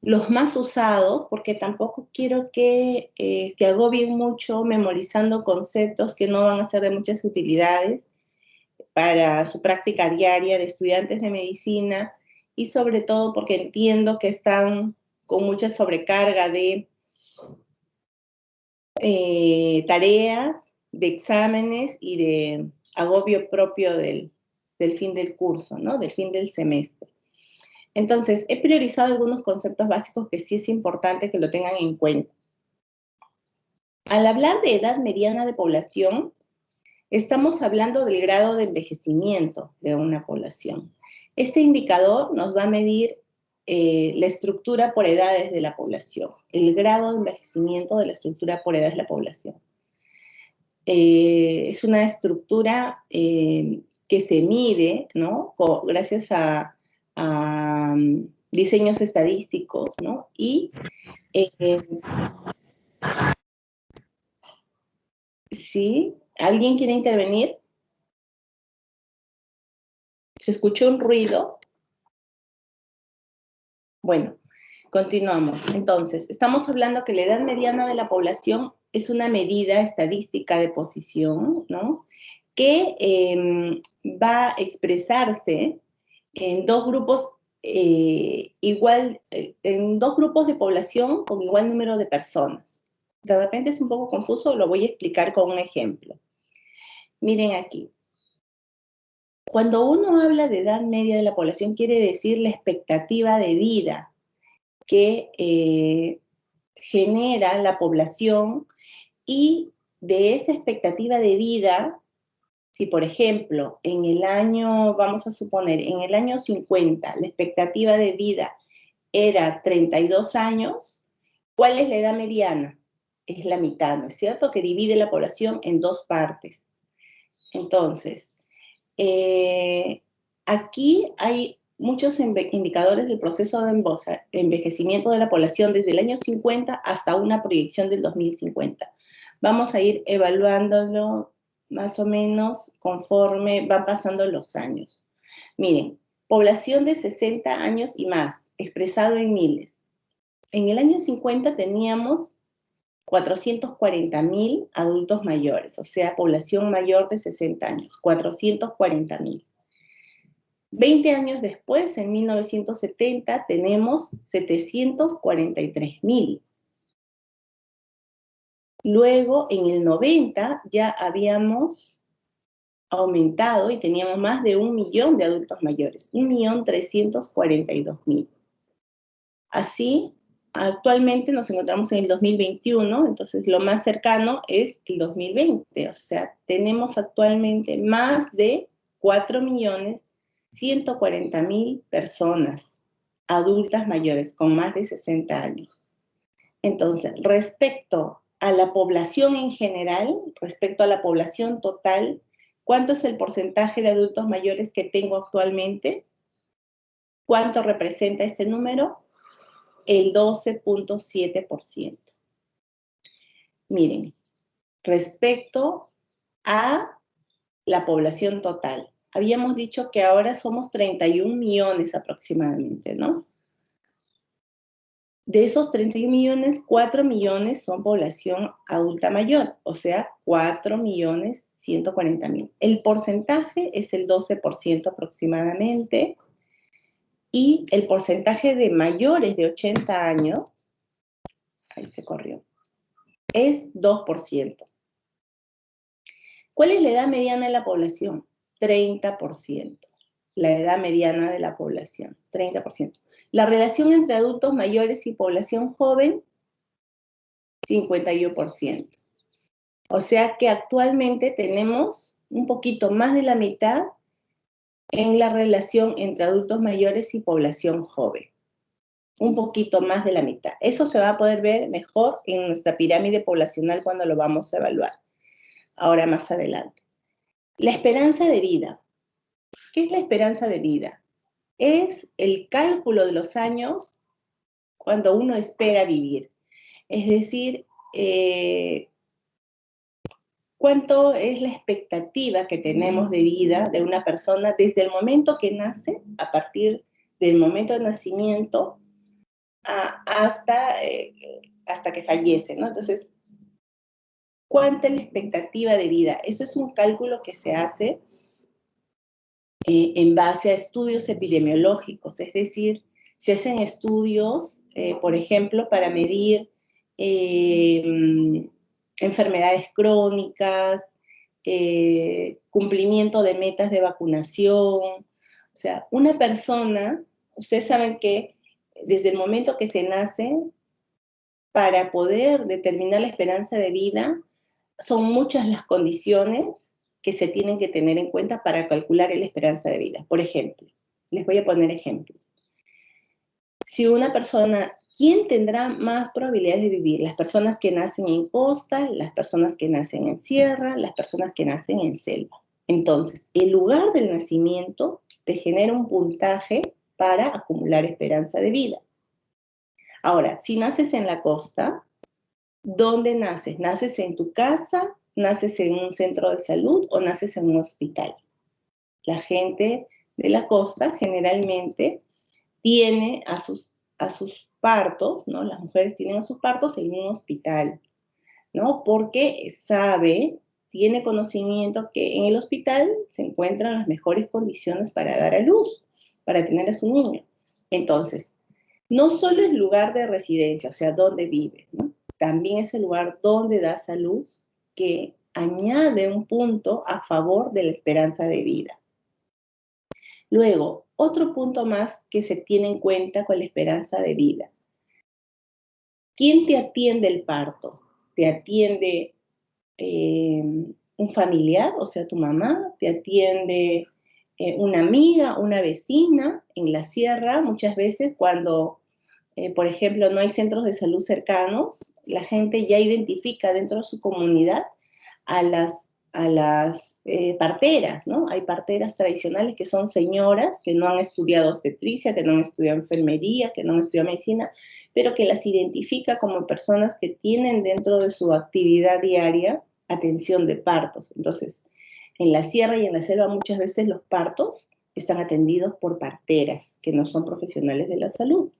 los más usados, porque tampoco quiero que se agobien mucho memorizando conceptos que no van a ser de muchas utilidades para su práctica diaria de estudiantes de medicina, y sobre todo porque entiendo que están con mucha sobrecarga de tareas, de exámenes y de agobio propio del fin del curso, ¿no? Del fin del semestre. Entonces, he priorizado algunos conceptos básicos que sí es importante que lo tengan en cuenta. Al hablar de edad mediana de población, estamos hablando del grado de envejecimiento de una población. Este indicador nos va a medir la estructura por edades de la población, el grado de envejecimiento de la estructura por edades de la población. Es una estructura que se mide, ¿no? Gracias a diseños estadísticos, ¿no? Y ¿sí? ¿Alguien quiere intervenir? ¿Se escuchó un ruido? Bueno, continuamos. Entonces, estamos hablando que la edad mediana de la población es una medida estadística de posición, ¿no? Que va a expresarse en dos grupos en dos grupos de población con igual número de personas. De repente es un poco confuso, lo voy a explicar con un ejemplo. Miren aquí. Cuando uno habla de edad media de la población, quiere decir la expectativa de vida que genera la población, y de esa expectativa de vida, si por ejemplo, vamos a suponer, en el año 50, la expectativa de vida era 32 años, ¿cuál es la edad mediana? Es la mitad, ¿no es cierto? Que divide la población en dos partes. Entonces, aquí hay muchos indicadores del proceso de envejecimiento de la población desde el año 50 hasta una proyección del 2050. Vamos a ir evaluándolo más o menos conforme van pasando los años. Miren, población de 60 años y más, expresado en miles. En el año 50 teníamos 440.000 adultos mayores, o sea, población mayor de 60 años, 440.000. 20 años después, en 1970, tenemos 743.000. Luego, en el 90, ya habíamos aumentado y teníamos más de 1 millón de adultos mayores, 1.342.000. Así, actualmente nos encontramos en el 2021, entonces lo más cercano es el 2020, o sea, tenemos actualmente más de 4.140.000 personas adultas mayores con más de 60 años. Entonces, respecto a la población en general, respecto a la población total, ¿cuánto es el porcentaje de adultos mayores que tengo actualmente? ¿Cuánto representa este número? El 12.7%. Miren, respecto a la población total, habíamos dicho que ahora somos 31 millones aproximadamente, ¿no? De esos 31 millones, 4 millones son población adulta mayor, o sea, 4.140.000. El porcentaje es el 12% aproximadamente, y el porcentaje de mayores de 80 años, ahí se corrió, es 2%. ¿Cuál es la edad mediana de la población? 30%. La edad mediana de la población, 30%. La relación entre adultos mayores y población joven, 51%. O sea que actualmente tenemos un poquito más de la mitad en la relación entre adultos mayores y población joven. Un poquito más de la mitad. Eso se va a poder ver mejor en nuestra pirámide poblacional cuando lo vamos a evaluar, ahora más adelante. La esperanza de vida. ¿Qué es la esperanza de vida? Es el cálculo de los años cuando uno espera vivir. Es decir, ¿Cuánto es la expectativa que tenemos de vida de una persona desde el momento que nace, a partir del momento de nacimiento, hasta que fallece, ¿no? Entonces, ¿cuánta es la expectativa de vida? Eso es un cálculo que se hace en base a estudios epidemiológicos, es decir, se hacen estudios, por ejemplo, para medir enfermedades crónicas, cumplimiento de metas de vacunación. O sea, una persona, ustedes saben que desde el momento que se nace, para poder determinar la esperanza de vida, son muchas las condiciones que se tienen que tener en cuenta para calcular la esperanza de vida. Por ejemplo, les voy a poner ejemplos. Si una persona, ¿quién tendrá más probabilidades de vivir? Las personas que nacen en costa, las personas que nacen en sierra, las personas que nacen en selva. Entonces, el lugar del nacimiento te genera un puntaje para acumular esperanza de vida. Ahora, si naces en la costa, ¿dónde naces? ¿Naces en tu casa? ¿Naces en un centro de salud o naces en un hospital? La gente de la costa generalmente tiene a sus partos, ¿no? Las mujeres tienen a sus partos en un hospital, ¿no? Porque tiene conocimiento que en el hospital se encuentran las mejores condiciones para dar a luz, para tener a su niño. Entonces, no solo es lugar de residencia, o sea, donde vive, ¿no? También es el lugar donde das a luz, que añade un punto a favor de la esperanza de vida. Luego, otro punto más que se tiene en cuenta con la esperanza de vida. ¿Quién te atiende el parto? ¿Te atiende un familiar, o sea, tu mamá? ¿Te atiende una amiga, una vecina? En la sierra, muchas veces cuando por ejemplo, no hay centros de salud cercanos, la gente ya identifica dentro de su comunidad a las parteras, ¿no? Hay parteras tradicionales que son señoras que no han estudiado obstetricia, que no han estudiado enfermería, que no han estudiado medicina, pero que las identifica como personas que tienen dentro de su actividad diaria atención de partos. Entonces, en la sierra y en la selva muchas veces los partos están atendidos por parteras que no son profesionales de la salud.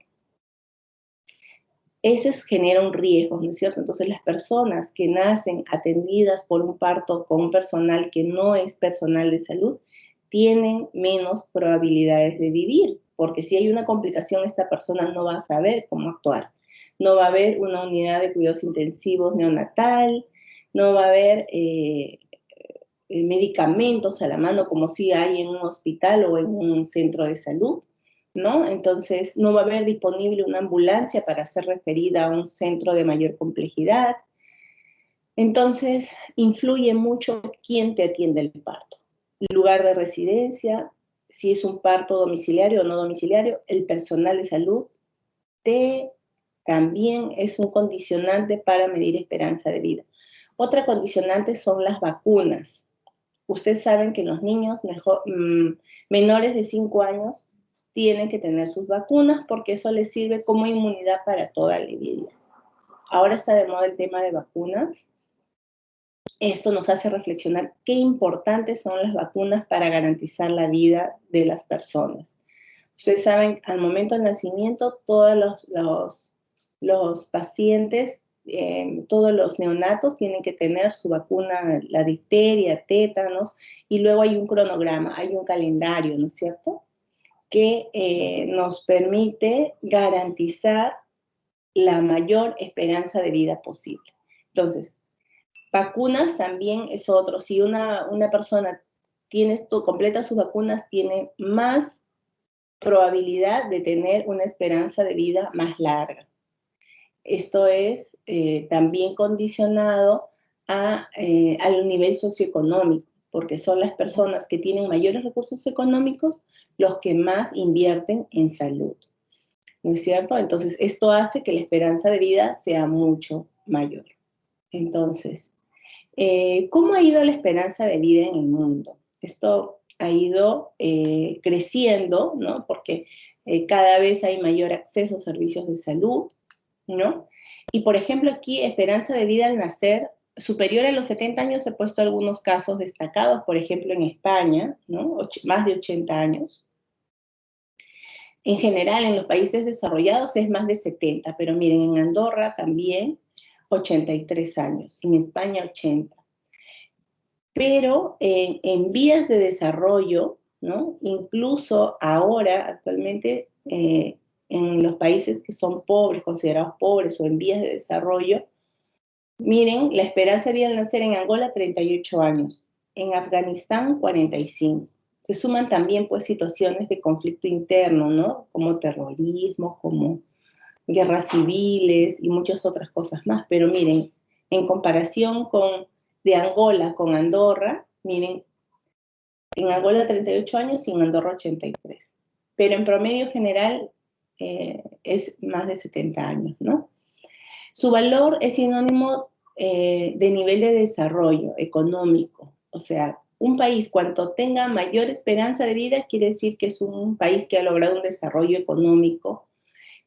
Eso genera un riesgo, ¿no es cierto? Entonces las personas que nacen atendidas por un parto con un personal que no es personal de salud tienen menos probabilidades de vivir, porque si hay una complicación, esta persona no va a saber cómo actuar. No va a haber una unidad de cuidados intensivos neonatal, no va a haber medicamentos a la mano como si hay en un hospital o en un centro de salud, ¿no? Entonces, no va a haber disponible una ambulancia para ser referida a un centro de mayor complejidad. Entonces, influye mucho quién te atiende el parto. El lugar de residencia, si es un parto domiciliario o no domiciliario, el personal de salud también es un condicionante para medir esperanza de vida. Otra condicionante son las vacunas. Ustedes saben que los niños menores de 5 años tienen que tener sus vacunas porque eso les sirve como inmunidad para toda la vida. Ahora está de moda el tema de vacunas. Esto nos hace reflexionar qué importantes son las vacunas para garantizar la vida de las personas. Ustedes saben, al momento del nacimiento, todos los pacientes, todos los neonatos tienen que tener su vacuna, la difteria, tétanos, y luego hay un cronograma, hay un calendario, ¿no es cierto?, que nos permite garantizar la mayor esperanza de vida posible. Entonces, vacunas también es otro. Si una persona completa sus vacunas, tiene más probabilidad de tener una esperanza de vida más larga. Esto es también condicionado al nivel socioeconómico, porque son las personas que tienen mayores recursos económicos los que más invierten en salud, ¿no es cierto? Entonces, esto hace que la esperanza de vida sea mucho mayor. Entonces, ¿cómo ha ido la esperanza de vida en el mundo? Esto ha ido creciendo, ¿no? Porque cada vez hay mayor acceso a servicios de salud, ¿no? Y, por ejemplo, aquí esperanza de vida al nacer superior a los 70 años he puesto algunos casos destacados, por ejemplo en España, ¿no? Más de 80 años. En general, en los países desarrollados es más de 70, pero miren, en Andorra también 83 años, en España 80. Pero en vías de desarrollo, ¿no? Incluso ahora, actualmente, en los países que son pobres, considerados pobres o en vías de desarrollo, miren, la esperanza de vida al nacer en Angola 38 años, en Afganistán 45. Se suman también pues situaciones de conflicto interno, ¿no? Como terrorismo, como guerras civiles y muchas otras cosas más. Pero miren, en comparación de Angola con Andorra, miren, en Angola 38 años y en Andorra 83. Pero en promedio general es más de 70 años, ¿no? Su valor es sinónimo de nivel de desarrollo económico. O sea, un país cuanto tenga mayor esperanza de vida quiere decir que es un país que ha logrado un desarrollo económico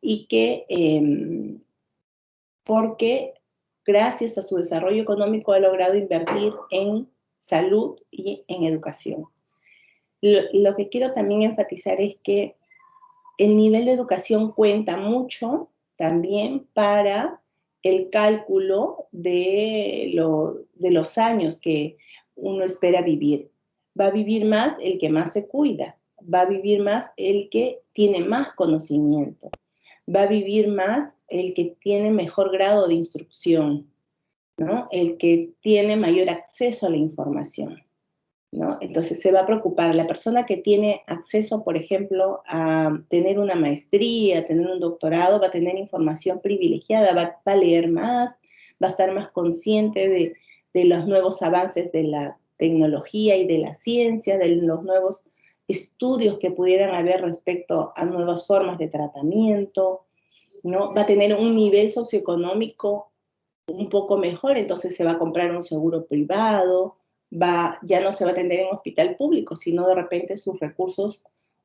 y que porque gracias a su desarrollo económico ha logrado invertir en salud y en educación. Lo que quiero también enfatizar es que el nivel de educación cuenta mucho también para el cálculo de los años que uno espera vivir. Va a vivir más el que más se cuida, va a vivir más el que tiene más conocimiento, va a vivir más el que tiene mejor grado de instrucción, ¿no? El que tiene mayor acceso a la información, ¿no? Entonces se va a preocupar. La persona que tiene acceso, por ejemplo, a tener una maestría, a tener un doctorado, va a tener información privilegiada, va a leer más, va a estar más consciente de los nuevos avances de la tecnología y de la ciencia, de los nuevos estudios que pudieran haber respecto a nuevas formas de tratamiento, ¿no? Va a tener un nivel socioeconómico un poco mejor, entonces se va a comprar un seguro privado, ya no se va a atender en hospital público, sino de repente sus recursos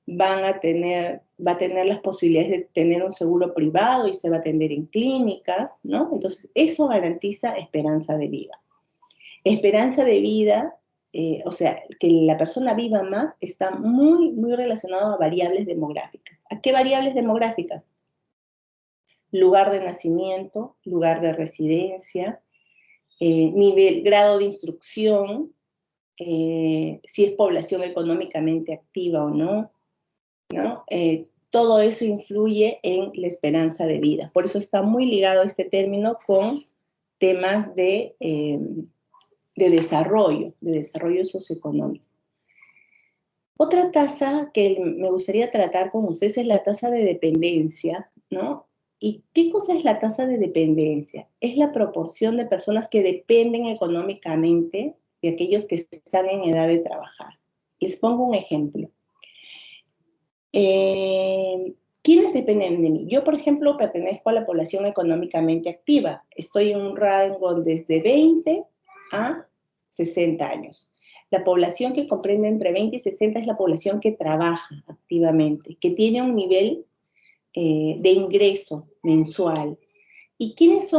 va a tener las posibilidades de tener un seguro privado y se va a atender en clínicas, ¿no? Entonces, eso garantiza esperanza de vida. Esperanza de vida, o sea, que la persona viva más, está muy, muy relacionado a variables demográficas. ¿A qué variables demográficas? Lugar de nacimiento, lugar de residencia, grado de instrucción, si es población económicamente activa o no, ¿no? Todo eso influye en la esperanza de vida. Por eso está muy ligado este término con temas de desarrollo socioeconómico. Otra tasa que me gustaría tratar con ustedes es la tasa de dependencia, ¿no? ¿Y qué cosa es la tasa de dependencia? Es la proporción de personas que dependen económicamente de aquellos que están en edad de trabajar. Les pongo un ejemplo. ¿Quiénes dependen de mí? Yo, por ejemplo, pertenezco a la población económicamente activa. Estoy en un rango desde 20 a 60 años. La población que comprende entre 20 y 60 es la población que trabaja activamente, que tiene un nivel de ingreso mensual. ¿Y quiénes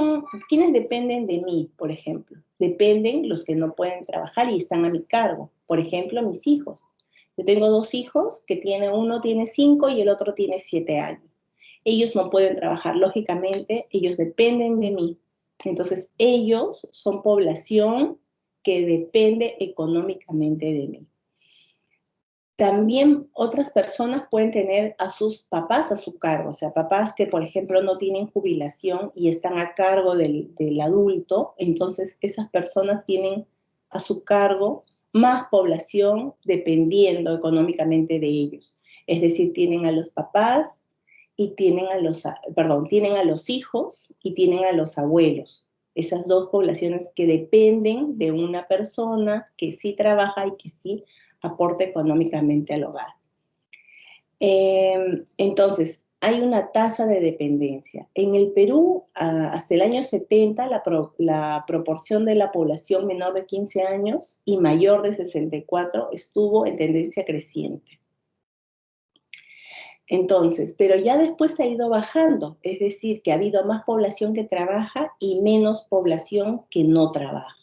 dependen de mí, por ejemplo? Dependen los que no pueden trabajar y están a mi cargo. Por ejemplo, mis hijos. Yo tengo 2 hijos, uno tiene 5 y el otro tiene 7 años. Ellos no pueden trabajar, lógicamente, ellos dependen de mí. Entonces, ellos son población que depende económicamente de mí. También otras personas pueden tener a sus papás a su cargo, o sea, papás que, por ejemplo, no tienen jubilación y están a cargo del adulto, entonces esas personas tienen a su cargo más población dependiendo económicamente de ellos. Es decir, tienen a los papás y tienen tienen a los hijos y tienen a los abuelos. Esas dos poblaciones que dependen de una persona que sí trabaja y que sí aporta económicamente al hogar. Entonces, hay una tasa de dependencia. En el Perú, hasta el año 70, la proporción de la población menor de 15 años y mayor de 64 estuvo en tendencia creciente. Entonces, pero ya después ha ido bajando, es decir, que ha habido más población que trabaja y menos población que no trabaja.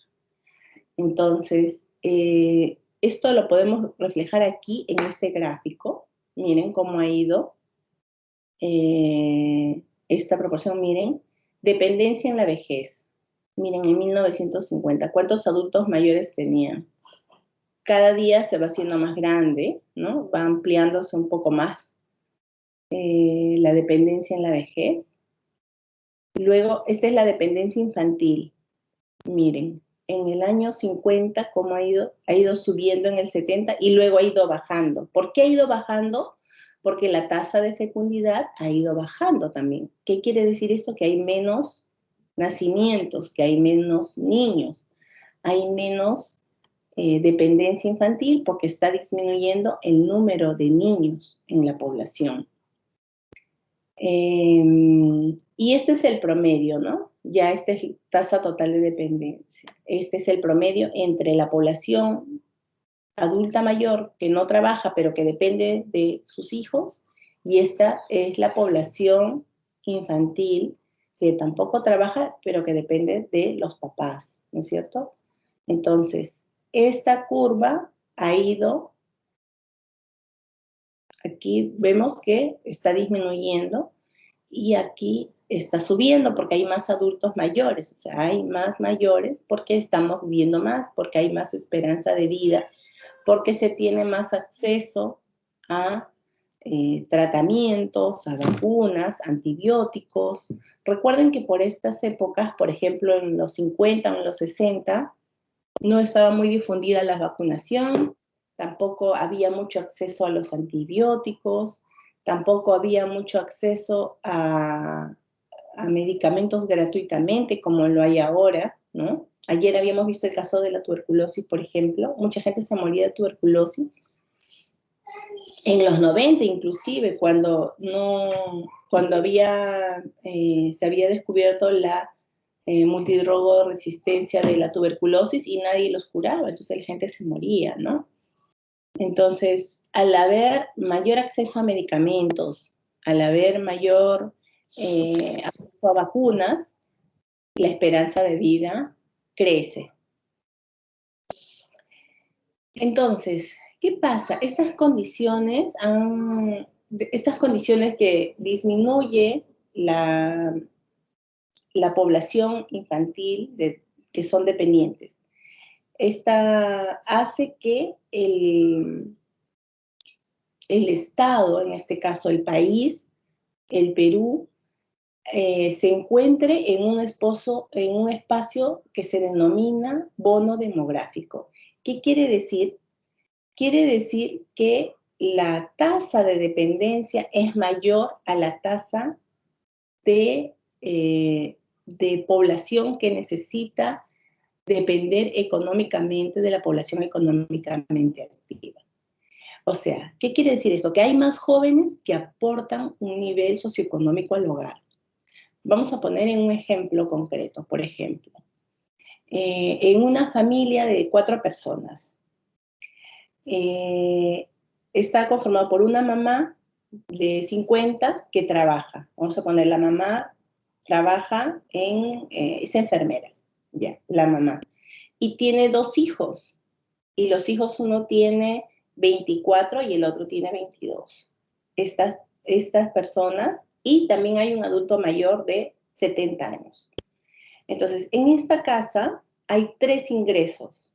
Entonces, esto lo podemos reflejar aquí en este gráfico. Miren cómo ha ido esta proporción, miren, dependencia en la vejez. Miren, en 1950, ¿cuántos adultos mayores tenían? Cada día se va haciendo más grande, ¿no? Va ampliándose un poco más la dependencia en la vejez. Luego, esta es la dependencia infantil. Miren, en el año 50, cómo ha ido subiendo en el 70 y luego ha ido bajando. ¿Por qué ha ido bajando? Porque la tasa de fecundidad ha ido bajando también. ¿Qué quiere decir esto? Que hay menos nacimientos, que hay menos niños, hay menos dependencia infantil porque está disminuyendo el número de niños en la población. Y este es el promedio, ¿no? Ya esta es tasa total de dependencia. Este es el promedio entre la población adulta mayor que no trabaja pero que depende de sus hijos y esta es la población infantil que tampoco trabaja pero que depende de los papás, ¿no es cierto? Entonces, esta curva ha ido, aquí vemos que está disminuyendo y aquí está subiendo porque hay más adultos mayores, o sea, hay más mayores porque estamos viviendo más, porque hay más esperanza de vida, porque se tiene más acceso a tratamientos, a vacunas, antibióticos. Recuerden que por estas épocas, por ejemplo, en los 50 o en los 60, no estaba muy difundida la vacunación, tampoco había mucho acceso a los antibióticos, tampoco había mucho acceso a medicamentos gratuitamente como lo hay ahora, ¿no? Ayer habíamos visto el caso de la tuberculosis, por ejemplo. Mucha gente se moría de tuberculosis. En los 90 inclusive, cuando se había descubierto la multidrogo-resistencia de la tuberculosis y nadie los curaba, entonces la gente se moría, ¿no? Entonces, al haber mayor acceso a medicamentos, al haber mayor acceso a vacunas, la esperanza de vida crece. Entonces, ¿qué pasa? Estas condiciones que disminuye la población infantil que son dependientes. Esta hace que el Estado, en este caso el país, el Perú, se encuentre en un espacio que se denomina bono demográfico. ¿Qué quiere decir? Quiere decir que la tasa de dependencia es mayor a la tasa de población que necesita depender económicamente de la población económicamente activa. O sea, ¿qué quiere decir esto? Que hay más jóvenes que aportan un nivel socioeconómico al hogar. Vamos a poner en un ejemplo concreto, por ejemplo, en una familia de 4 personas, está conformado por una mamá de 50 que trabaja. Vamos a poner la mamá trabaja es enfermera, ya, la mamá. Y tiene 2 hijos. Y los hijos, uno tiene 24 y el otro tiene 22. Estas personas, y también hay un adulto mayor de 70 años. Entonces, en esta casa hay 3 ingresos.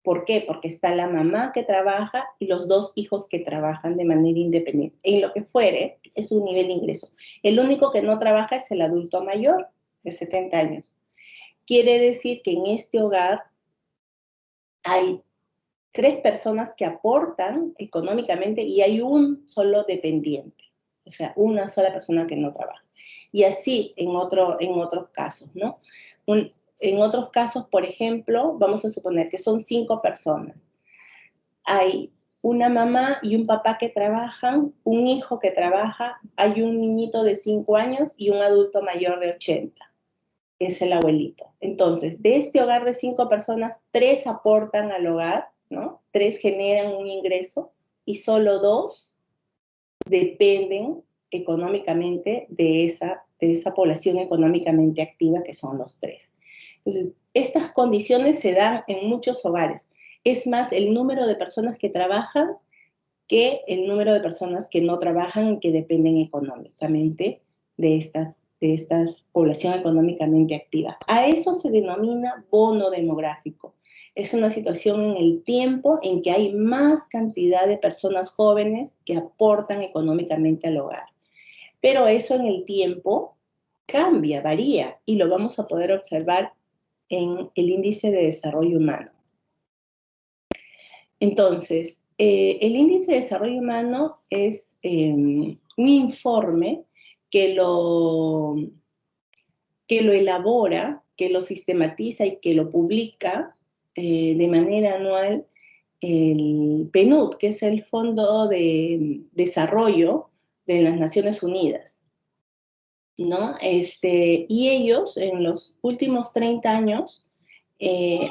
¿Por qué? Porque está la mamá que trabaja y los 2 hijos que trabajan de manera independiente. En lo que fuere, es un nivel de ingreso. El único que no trabaja es el adulto mayor de 70 años. Quiere decir que en este hogar hay 3 personas que aportan económicamente y hay un solo dependiente. O sea, una sola persona que no trabaja. Y así en otros casos, ¿no? En otros casos, por ejemplo, vamos a suponer que son 5 personas. Hay una mamá y un papá que trabajan, un hijo que trabaja, hay un niñito de 5 años y un adulto mayor de 80. Es el abuelito. Entonces, de este hogar de 5 personas, 3 aportan al hogar, ¿no? 3 generan un ingreso y solo 2 dependen económicamente de esa población económicamente activa, que son los 3. Entonces, estas condiciones se dan en muchos hogares. Es más el número de personas que trabajan que el número de personas que no trabajan y que dependen económicamente de esta población económicamente activa. A eso se denomina bono demográfico. Es una situación en el tiempo en que hay más cantidad de personas jóvenes que aportan económicamente al hogar. Pero eso en el tiempo cambia, varía, y lo vamos a poder observar en el índice de desarrollo humano. Entonces, el índice de desarrollo humano es un informe que lo elabora, que lo sistematiza y que lo publica de manera anual el PNUD, que es el Fondo de Desarrollo de las Naciones Unidas, ¿no? Y ellos en los últimos 30 años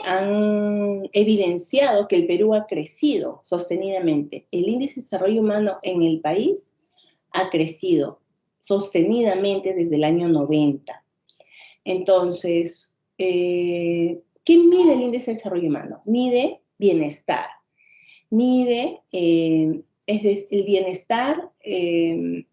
han evidenciado que el Perú ha crecido sostenidamente. El índice de desarrollo humano en el país ha crecido sostenidamente desde el año 90. Entonces, ¿qué mide el índice de desarrollo humano? Mide bienestar, mide el bienestar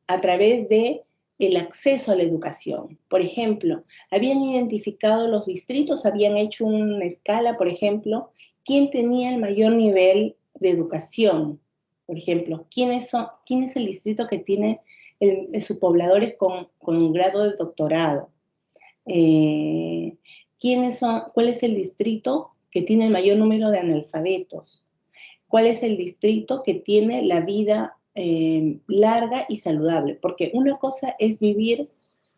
a través de el acceso a la educación. Por ejemplo, habían identificado los distritos, habían hecho una escala, por ejemplo, quién tenía el mayor nivel de educación. Por ejemplo, quién es el distrito que tiene sus pobladores con un grado de doctorado. ¿Cuál es el distrito que tiene el mayor número de analfabetos? ¿Cuál es el distrito que tiene la vida larga y saludable? Porque una cosa es vivir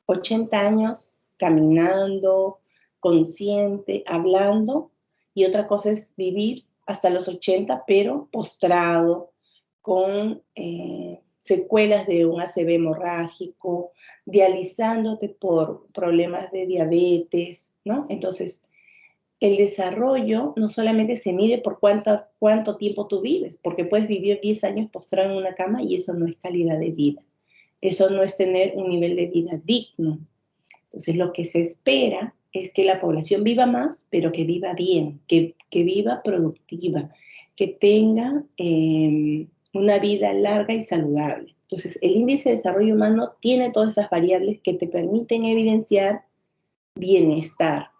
80 años caminando, consciente, hablando, y otra cosa es vivir hasta los 80, pero postrado, con secuelas de un ACV hemorrágico, dializándote por problemas de diabetes, ¿no? Entonces, el desarrollo no solamente se mide por cuánto tiempo tú vives, porque puedes vivir 10 años postrado en una cama y eso no es calidad de vida. Eso no es tener un nivel de vida digno. Entonces, lo que se espera es que la población viva más, pero que viva bien, que viva productiva, que tenga una vida larga y saludable. Entonces, el índice de desarrollo humano tiene todas esas variables que te permiten evidenciar bienestar.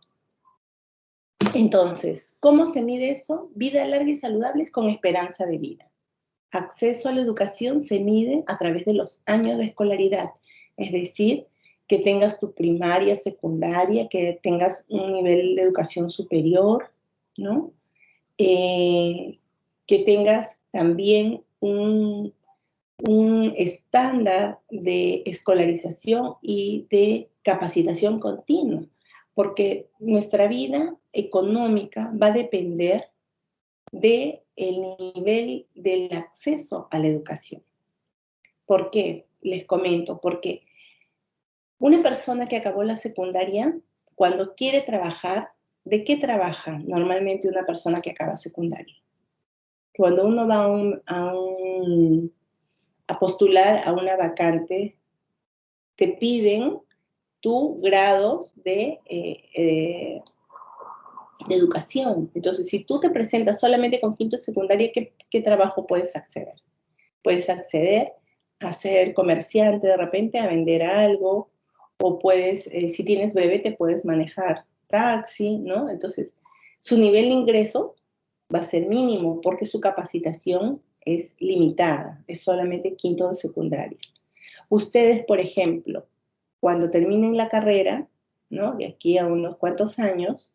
Entonces, ¿cómo se mide eso? Vida larga y saludable con esperanza de vida. Acceso a la educación se mide a través de los años de escolaridad, es decir, que tengas tu primaria, secundaria, que tengas un nivel de educación superior, ¿no? Que tengas también un estándar de escolarización y de capacitación continua, porque nuestra vida económica va a depender del nivel del acceso a la educación. ¿Por qué? Les comento, porque una persona que acabó la secundaria, cuando quiere trabajar, ¿de qué trabaja normalmente una persona que acaba secundaria? Cuando uno va a postular a una vacante, te piden tu grados de educación. Entonces, si tú te presentas solamente con quinto de secundaria, ¿qué trabajo puedes acceder? Puedes acceder a ser comerciante de repente, a vender algo, o puedes, si tienes brevete, puedes manejar taxi, ¿no? Entonces, su nivel de ingreso va a ser mínimo porque su capacitación es limitada, es solamente quinto de secundaria. Ustedes, por ejemplo, cuando terminen la carrera, ¿no? De aquí a unos cuantos años,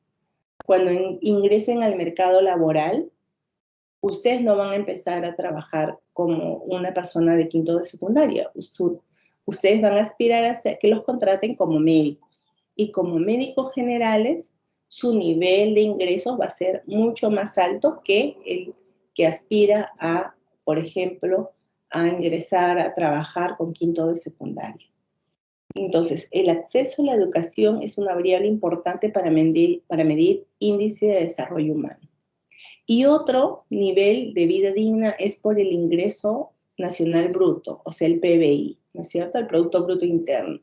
cuando ingresen al mercado laboral, ustedes no van a empezar a trabajar como una persona de quinto de secundaria. Ustedes van a aspirar a que los contraten como médicos. Y como médicos generales, su nivel de ingresos va a ser mucho más alto que el que aspira a, por ejemplo, a ingresar a trabajar con quinto de secundaria. Entonces, el acceso a la educación es una variable importante para medir índice de desarrollo humano. Y otro nivel de vida digna es por el ingreso Nacional Bruto, o sea, el PBI, ¿no es cierto? El Producto Bruto Interno.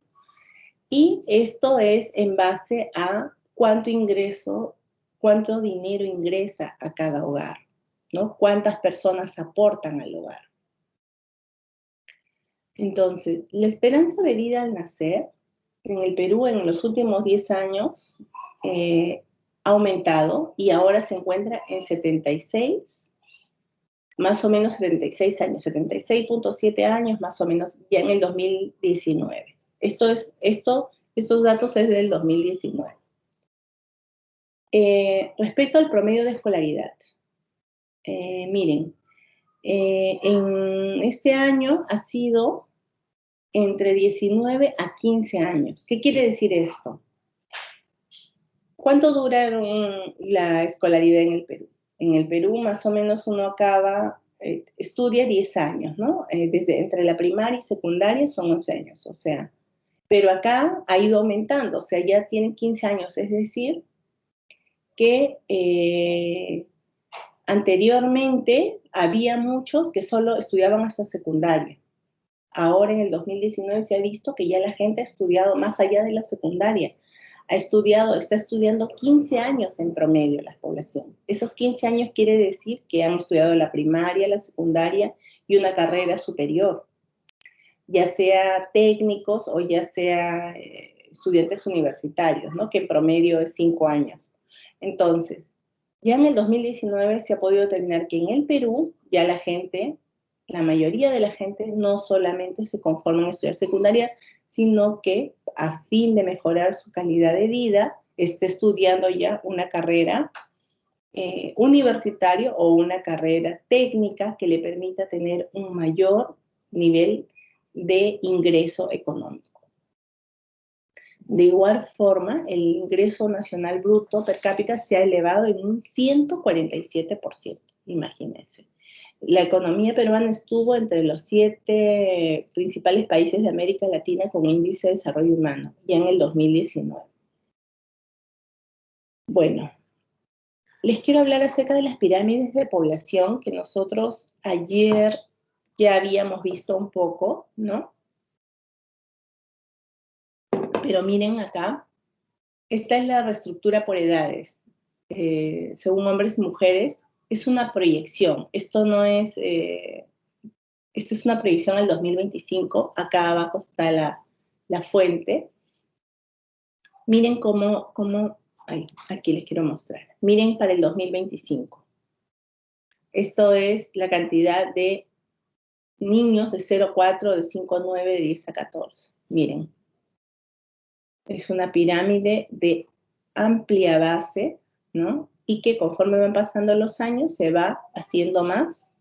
Y esto es en base a cuánto dinero ingresa a cada hogar, ¿no? Cuántas personas aportan al hogar. Entonces, la esperanza de vida al nacer en el Perú en los últimos 10 años ha aumentado y ahora se encuentra en 76, más o menos 76 años, 76.7 años más o menos ya en el 2019. Estos datos es del 2019. Respecto al promedio de escolaridad, miren, en este año ha sido entre 19 a 15 años. ¿Qué quiere decir esto? ¿Cuánto duraron la escolaridad en el Perú? En el Perú más o menos uno acaba, estudia 10 años, ¿no? Entre la primaria y secundaria son 11 años, o sea, pero acá ha ido aumentando, o sea, ya tienen 15 años, es decir, que anteriormente había muchos que solo estudiaban hasta secundaria. Ahora en el 2019 se ha visto que ya la gente ha estudiado más allá de la secundaria. Está estudiando 15 años en promedio la población. Esos 15 años quiere decir que han estudiado la primaria, la secundaria y una carrera superior, ya sea técnicos o ya sea estudiantes universitarios, ¿no? Que en promedio es 5 años. Entonces, ya en el 2019 se ha podido determinar que en el Perú ya la mayoría de la gente no solamente se conforma en estudiar secundaria, sino que a fin de mejorar su calidad de vida, está estudiando ya una carrera universitaria o una carrera técnica que le permita tener un mayor nivel de ingreso económico. De igual forma, el ingreso nacional bruto per cápita se ha elevado en un 147%, imagínense. La economía peruana estuvo entre los 7 principales países de América Latina con índice de desarrollo humano, ya en el 2019. Bueno, les quiero hablar acerca de las pirámides de población que nosotros ayer ya habíamos visto un poco, ¿no? Pero miren acá, esta es la reestructura por edades, según hombres y mujeres. Es una proyección, esto es una proyección al 2025, acá abajo está la fuente. Miren aquí les quiero mostrar. Miren para el 2025. Esto es la cantidad de niños de 0 a 4, de 5 a 9, de 10 a 14. Miren. Es una pirámide de amplia base, ¿no? Y que conforme van pasando los años se va haciendo más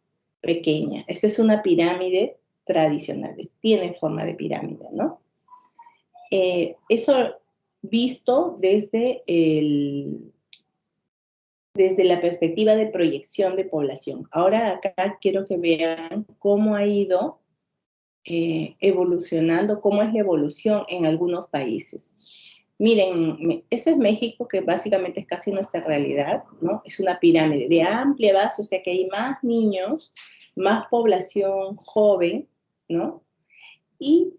pequeña. Esta es una pirámide tradicional, tiene forma de pirámide, ¿no? Eso visto desde la perspectiva de proyección de población. Ahora acá quiero que vean cómo ha ido evolucionando, cómo es la evolución en algunos países. Miren, ese es México, que básicamente es casi nuestra realidad, ¿no? Es una pirámide de amplia base, o sea que hay más niños, más población joven, ¿no? Y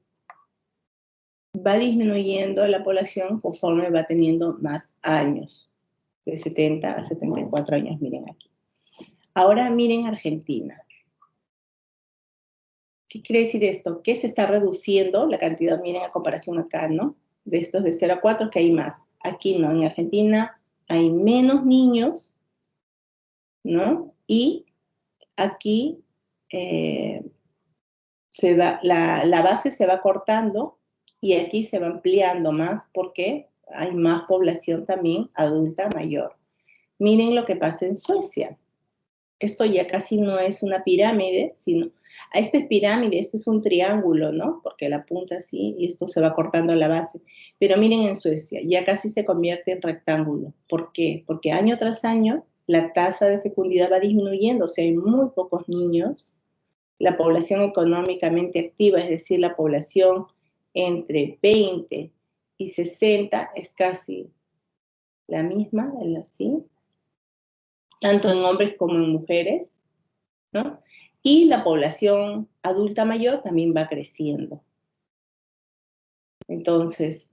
va disminuyendo la población conforme va teniendo más años, de 70 a 74 años, miren aquí. Ahora miren Argentina. ¿Qué quiere decir esto? Que se está reduciendo la cantidad, miren a comparación acá, ¿no? De estos de 0 a 4, que hay más. Aquí no, en Argentina hay menos niños, ¿no? Y aquí la base se va cortando y aquí se va ampliando más porque hay más población también adulta mayor. Miren lo que pasa en Suecia. Esto ya casi no es una pirámide, sino, esta es pirámide, este es un triángulo, ¿no? Porque la punta así y esto se va cortando a la base. Pero miren en Suecia, ya casi se convierte en rectángulo. ¿Por qué? Porque año tras año la tasa de fecundidad va disminuyendo, o sea, hay muy pocos niños. La población económicamente activa, es decir, la población entre 20 y 60 es casi la misma, así, tanto en hombres como en mujeres, ¿no? Y la población adulta mayor también va creciendo. Entonces,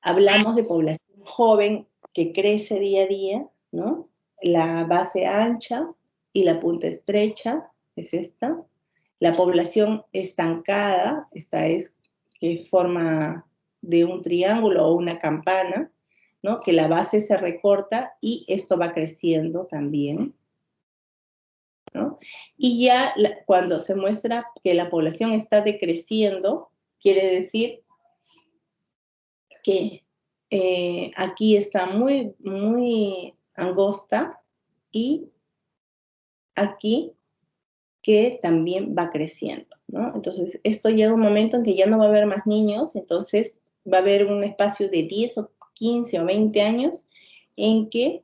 hablamos de población joven que crece día a día, ¿no? La base ancha y la punta estrecha es esta. La población estancada, esta es que forma de un triángulo o una campana, ¿no? Que la base se recorta y esto va creciendo también, ¿no? Y ya cuando se muestra que la población está decreciendo, quiere decir que aquí está muy, muy angosta y aquí que también va creciendo, ¿no? Entonces, esto llega un momento en que ya no va a haber más niños, entonces va a haber un espacio de 10 o 15 o 20 años en que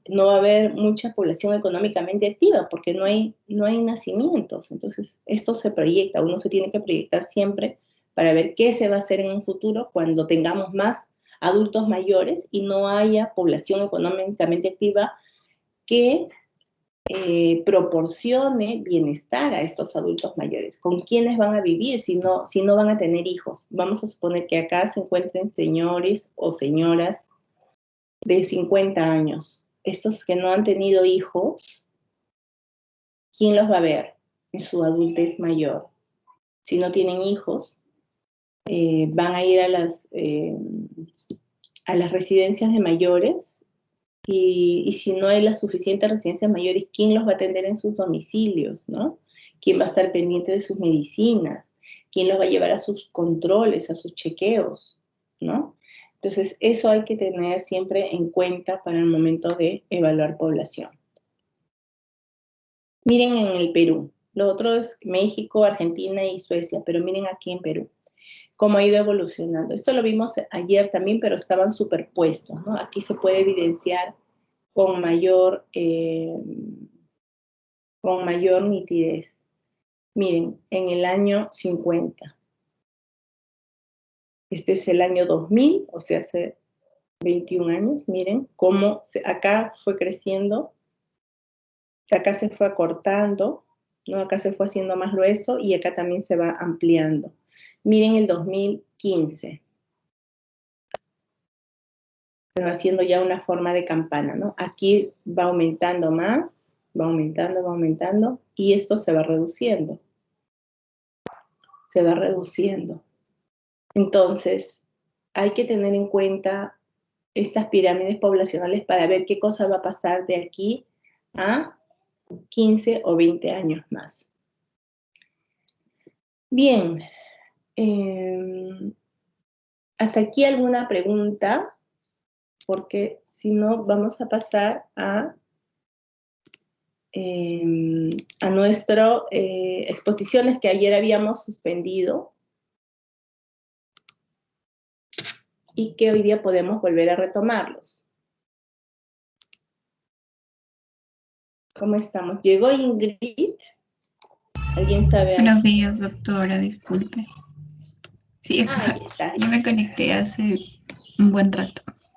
no va a haber mucha población económicamente activa porque no hay nacimientos. Entonces, esto se proyecta, uno se tiene que proyectar siempre para ver qué se va a hacer en un futuro cuando tengamos más adultos mayores y no haya población económicamente activa que proporcione bienestar a estos adultos mayores. ¿Con quiénes van a vivir si no van a tener hijos? Vamos a suponer que acá se encuentren señores o señoras de 50 años. Estos que no han tenido hijos, ¿quién los va a ver en su adultez mayor? Si no tienen hijos, van a ir a las residencias de mayores y si no hay las suficientes residencias mayores, ¿quién los va a atender en sus domicilios, no? ¿Quién va a estar pendiente de sus medicinas? ¿Quién los va a llevar a sus controles, a sus chequeos, no? Entonces, eso hay que tener siempre en cuenta para el momento de evaluar población. Miren en el Perú. Lo otro es México, Argentina y Suecia, pero miren aquí en Perú cómo ha ido evolucionando. Esto lo vimos ayer también, pero estaban superpuestos, ¿no? Aquí se puede evidenciar con mayor nitidez. Miren, en el año 50. Este es el año 2000, o sea, hace 21 años. Miren cómo acá fue creciendo, acá se fue acortando, ¿no? Acá se fue haciendo más grueso y acá también se va ampliando. Miren el 2015. Se va haciendo ya una forma de campana, ¿no? Aquí va aumentando más, va aumentando, y esto se va reduciendo. Se va reduciendo. Entonces, hay que tener en cuenta estas pirámides poblacionales para ver qué cosa va a pasar de aquí a 15 o 20 años más. Bien, hasta aquí alguna pregunta, porque si no vamos a pasar a nuestras exposiciones que ayer habíamos suspendido y que hoy día podemos volver a retomarlos. ¿Cómo estamos? ¿Llegó Ingrid? ¿Alguien sabe? Buenos días, doctora, disculpe. Sí, acá Ahí está. yo me conecté hace un buen rato.